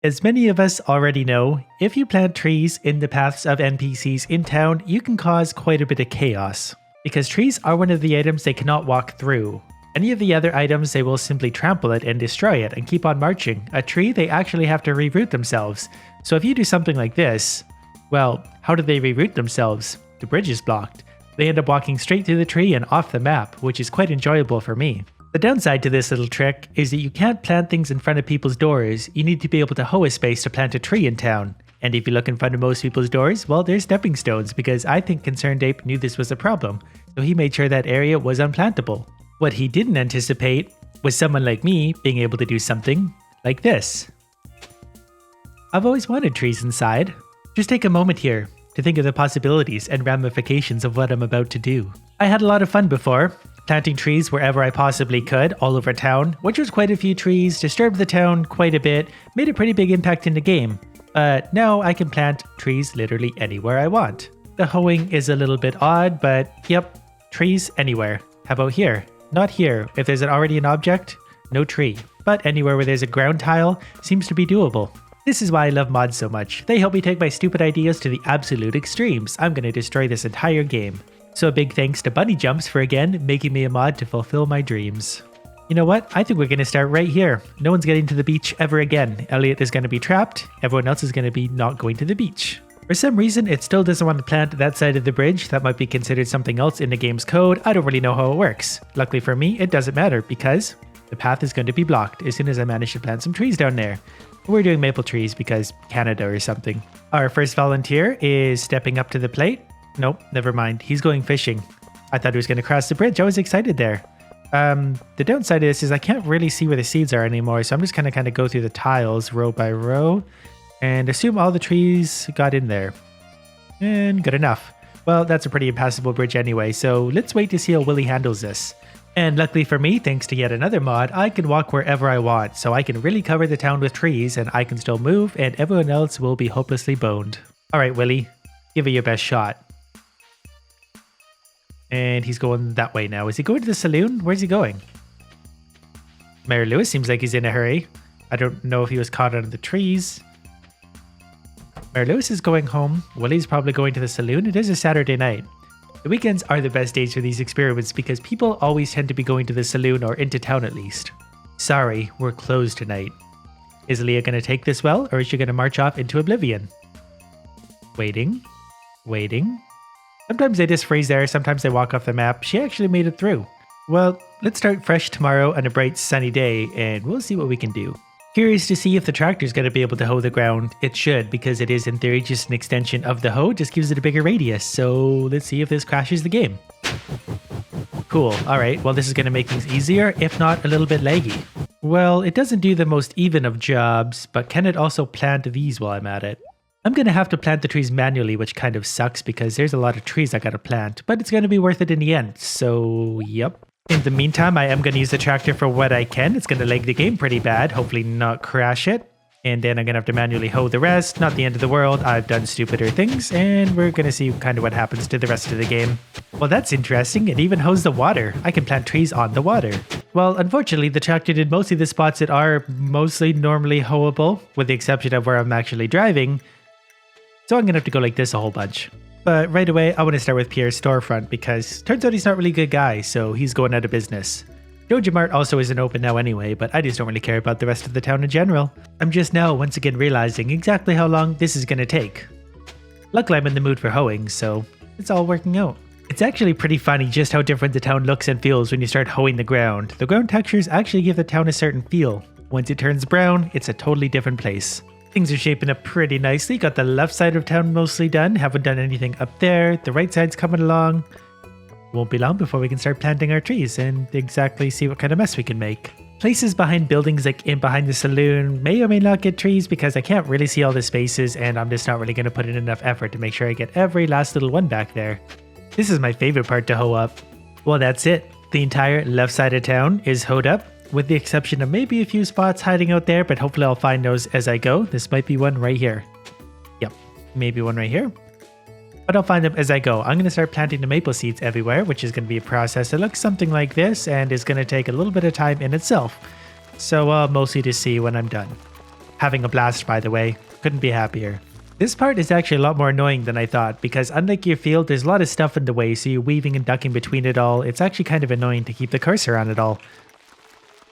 As many of us already know, if you plant trees in the paths of NPCs in town, you can cause quite a bit of chaos. Because trees are one of the items they cannot walk through. Any of the other items, they will simply trample it and destroy it and keep on marching. A tree, they actually have to reroute themselves. So if you do something like this, well, how do they reroute themselves? The bridge is blocked. They end up walking straight through the tree and off the map, which is quite enjoyable for me. The downside to this little trick is that you can't plant things in front of people's doors. You need to be able to hoe a space to plant a tree in town. And if you look in front of most people's doors, well, there's stepping stones, because I think Concerned Ape knew this was a problem. So he made sure that area was unplantable. What he didn't anticipate was someone like me being able to do something like this. I've always wanted trees inside. Just take a moment here to think of the possibilities and ramifications of what I'm about to do. I had a lot of fun before, planting trees wherever I possibly could all over town, which was quite a few trees, disturbed the town quite a bit, made a pretty big impact in the game. But now I can plant trees literally anywhere I want. The hoeing is a little bit odd, but yep, trees anywhere. How about here? Not here. If there's already an object, no tree. But anywhere where there's a ground tile seems to be doable. This is why I love mods so much. They help me take my stupid ideas to the absolute extremes. I'm gonna destroy this entire game. So a big thanks to Bunny Jumps for again making me a mod to fulfill my dreams. You know what? I think we're gonna start right here. No one's getting to the beach ever again. Elliot is gonna be trapped. Everyone else is gonna be not going to the beach. For some reason, it still doesn't want to plant that side of the bridge. That might be considered something else in the game's code. I don't really know how it works. Luckily for me, it doesn't matter because the path is going to be blocked as soon as I manage to plant some trees down there. We're doing maple trees because Canada or something. Our first volunteer is stepping up to the plate. Nope, never mind. He's going fishing. I thought he was going to cross the bridge. I was excited there. The downside of this is I can't really see where the seeds are anymore. So I'm just going to kind of go through the tiles row by row. And assume all the trees got in there. And good enough. Well, that's a pretty impassable bridge anyway, so let's wait to see how Willy handles this. And luckily for me, thanks to yet another mod, I can walk wherever I want, so I can really cover the town with trees and I can still move and everyone else will be hopelessly boned. Alright Willy, give it your best shot. And he's going that way now. Is he going to the saloon? Where's he going? Mayor Lewis seems like he's in a hurry. I don't know if he was caught under the trees. Mayor Lewis is going home. Willy's probably going to the saloon. It is a Saturday night. The weekends are the best days for these experiments because people always tend to be going to the saloon or into town at least. Sorry, we're closed tonight. Is Leah going to take this well or is she going to march off into oblivion? Waiting. Waiting. Sometimes they just freeze there, sometimes they walk off the map. She actually made it through. Well, let's start fresh tomorrow on a bright sunny day and we'll see what we can do. Curious to see if the tractor's going to be able to hoe the ground. It should, because it is in theory just an extension of the hoe, just gives it a bigger radius. So let's see if this crashes the game. Cool, alright, well this is going to make things easier, if not a little bit laggy. Well, it doesn't do the most even of jobs, but can it also plant these while I'm at it? I'm going to have to plant the trees manually, which kind of sucks because there's a lot of trees I got to plant, but it's going to be worth it in the end, so yep. In the meantime, I am going to use the tractor for what I can. It's going to lag the game pretty bad, hopefully not crash it. And then I'm going to have to manually hoe the rest. Not the end of the world. I've done stupider things, and we're going to see kind of what happens to the rest of the game. Well, that's interesting. It even hoes the water. I can plant trees on the water. Well, unfortunately, the tractor did mostly the spots that are mostly normally hoeable, with the exception of where I'm actually driving. So I'm going to have to go like this a whole bunch. But right away, I want to start with Pierre's storefront because turns out he's not really a good guy, so he's going out of business. Doja Mart also isn't open now anyway, but I just don't really care about the rest of the town in general. I'm just now once again realizing exactly how long this is going to take. Luckily I'm in the mood for hoeing, so it's all working out. It's actually pretty funny just how different the town looks and feels when you start hoeing the ground. The ground textures actually give the town a certain feel. Once it turns brown, it's a totally different place. Things are shaping up pretty nicely. Got the left side of town mostly done. Haven't done anything up there. The right side's coming along. Won't be long before we can start planting our trees and exactly see what kind of mess we can make. Places behind buildings like in behind the saloon may or may not get trees because I can't really see all the spaces and I'm just not really going to put in enough effort to make sure I get every last little one back there. This is my favorite part to hoe up. Well, that's it. The entire left side of town is hoed up, with the exception of maybe a few spots hiding out there, but hopefully I'll find those as I go. This might be one right here. Yep, maybe one right here. But I'll find them as I go. I'm going to start planting the maple seeds everywhere, which is going to be a process that looks something like this and is going to take a little bit of time in itself. So I'll mostly just see when I'm done. Having a blast, by the way. Couldn't be happier. This part is actually a lot more annoying than I thought, because unlike your field, there's a lot of stuff in the way, so you're weaving and ducking between it all. It's actually kind of annoying to keep the cursor on it all.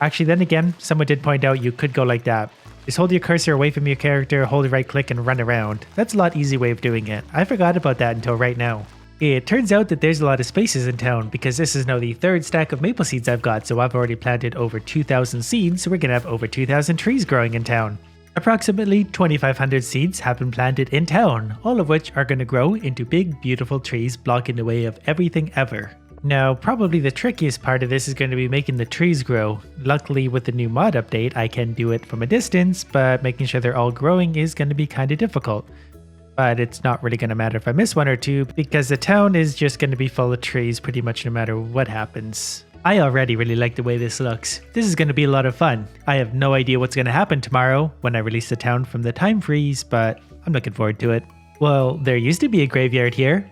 Actually, then again, someone did point out you could go like that. Just hold your cursor away from your character, hold the right click, and run around. That's a lot easier way of doing it. I forgot about that until right now. It turns out that there's a lot of spaces in town, because this is now the third stack of maple seeds I've got, so I've already planted over 2,000 seeds, so we're gonna have over 2,000 trees growing in town. Approximately 2,500 seeds have been planted in town, all of which are going to grow into big, beautiful trees blocking the way of everything ever. Now, probably the trickiest part of this is going to be making the trees grow. Luckily, with the new mod update, I can do it from a distance, but making sure they're all growing is going to be kind of difficult. But it's not really going to matter if I miss one or two, because the town is just going to be full of trees pretty much no matter what happens. I already really like the way this looks. This is going to be a lot of fun. I have no idea what's going to happen tomorrow when I release the town from the time freeze, but I'm looking forward to it. Well, there used to be a graveyard here.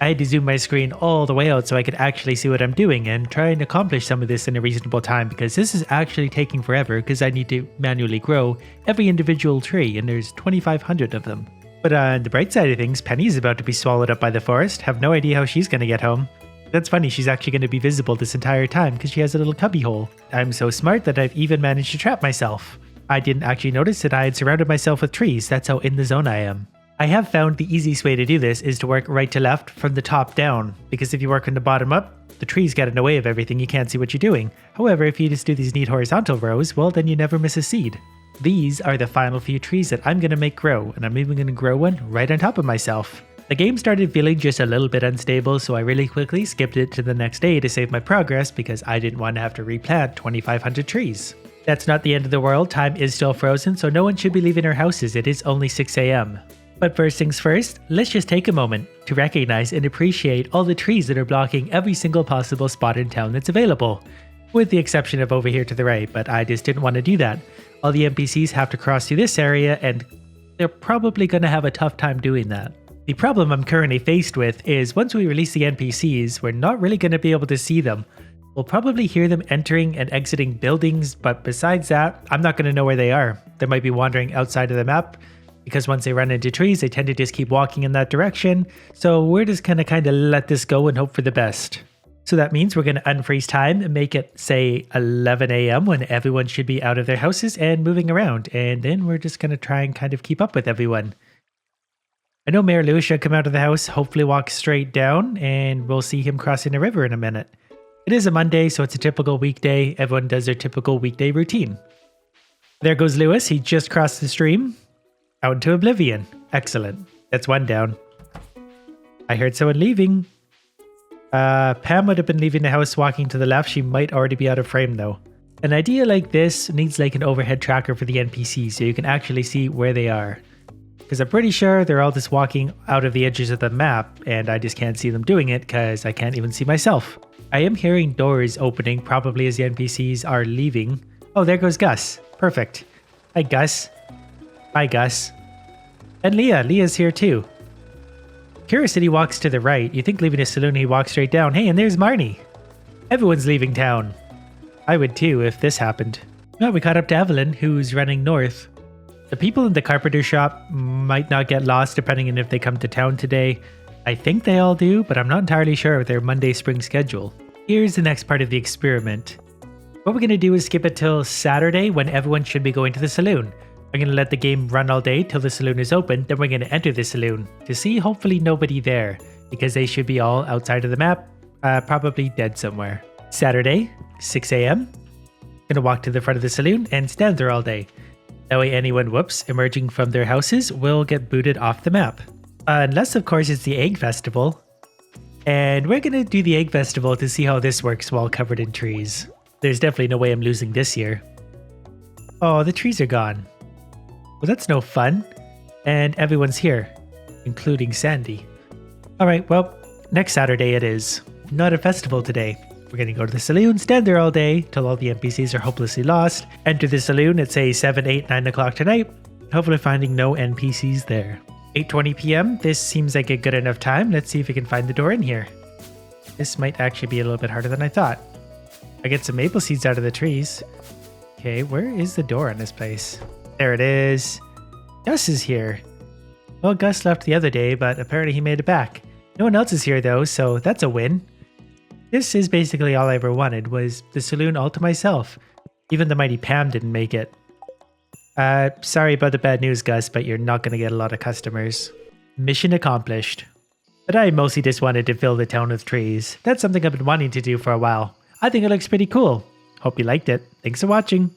I had to zoom my screen all the way out so I could actually see what I'm doing and try and accomplish some of this in a reasonable time, because this is actually taking forever because I need to manually grow every individual tree, and there's 2,500 of them. But on the bright side of things, Penny is about to be swallowed up by the forest. Have no idea how she's going to get home. That's funny, she's actually going to be visible this entire time because she has a little cubby hole. I'm so smart that I've even managed to trap myself. I didn't actually notice that I had surrounded myself with trees. That's how in the zone I am. I have found the easiest way to do this is to work right to left from the top down, because if you work from the bottom up, the trees get in the way of everything, you can't see what you're doing. However, if you just do these neat horizontal rows, well then you never miss a seed. These are the final few trees that I'm going to make grow, and I'm even going to grow one right on top of myself. The game started feeling just a little bit unstable, so I really quickly skipped it to the next day to save my progress because I didn't want to have to replant 2,500 trees. That's not the end of the world, time is still frozen, so no one should be leaving their houses, it is only 6 AM. But first things first, let's just take a moment to recognize and appreciate all the trees that are blocking every single possible spot in town that's available. With the exception of over here to the right, but I just didn't want to do that. All the NPCs have to cross through this area, and they're probably going to have a tough time doing that. The problem I'm currently faced with is once we release the NPCs, we're not really going to be able to see them. We'll probably hear them entering and exiting buildings, but besides that, I'm not going to know where they are. They might be wandering outside of the map, because once they run into trees, they tend to just keep walking in that direction. So we're just going to kind of let this go and hope for the best. So that means we're going to unfreeze time and make it, say, 11 AM when everyone should be out of their houses and moving around. And then we're just going to try and kind of keep up with everyone. I know Mayor Lewis should come out of the house, hopefully walk straight down, and we'll see him crossing the river in a minute. It is a Monday, so it's a typical weekday. Everyone does their typical weekday routine. There goes Lewis. He just crossed the stream. Out into oblivion. Excellent. That's one down. I heard someone leaving. Pam would have been leaving the house walking to the left. She might already be out of frame though. An idea like this needs like an overhead tracker for the NPCs so you can actually see where they are. Because I'm pretty sure they're all just walking out of the edges of the map and I just can't see them doing it because I can't even see myself. I am hearing doors opening probably as the NPCs are leaving. Oh, there goes Gus. Perfect. Hi, Gus. Hi, Gus. And Leah. Leah's here too. Curious that he walks to the right. You think leaving a saloon he walks straight down. Hey, and there's Marnie. Everyone's leaving town. I would too if this happened. Well, we caught up to Evelyn, who's running north. The people in the carpenter shop might not get lost depending on if they come to town today. I think they all do, but I'm not entirely sure of their Monday spring schedule. Here's the next part of the experiment. What we're going to do is skip it till Saturday when everyone should be going to the saloon. I'm going to let the game run all day till the saloon is open, then we're going to enter the saloon to see hopefully nobody there, because they should be all outside of the map, probably dead somewhere. Saturday, 6 AM. Going to walk to the front of the saloon and stand there all day. That way anyone, emerging from their houses will get booted off the map. Unless of course it's the Egg Festival. And we're going to do the Egg Festival to see how this works while covered in trees. There's definitely no way I'm losing this year. Oh, the trees are gone. Well, that's no fun. And everyone's here, including Sandy. Alright, well, next Saturday it is. Not a festival today. We're going to go to the saloon, stand there all day till all the NPCs are hopelessly lost. Enter the saloon at say 7, 8, 9 o'clock tonight. Hopefully finding no NPCs there. 8:20 PM. This seems like a good enough time. Let's see if we can find the door in here. This might actually be a little bit harder than I thought. I get some maple seeds out of the trees. Okay, where is the door on this place? There it is. Gus is here. Well, Gus left the other day, but apparently he made it back. No one else is here though, so that's a win. This is basically all I ever wanted, was the saloon all to myself. Even the mighty Pam didn't make it. Sorry about the bad news, Gus, but you're not going to get a lot of customers. Mission accomplished. But I mostly just wanted to fill the town with trees. That's something I've been wanting to do for a while. I think it looks pretty cool. Hope you liked it. Thanks for watching.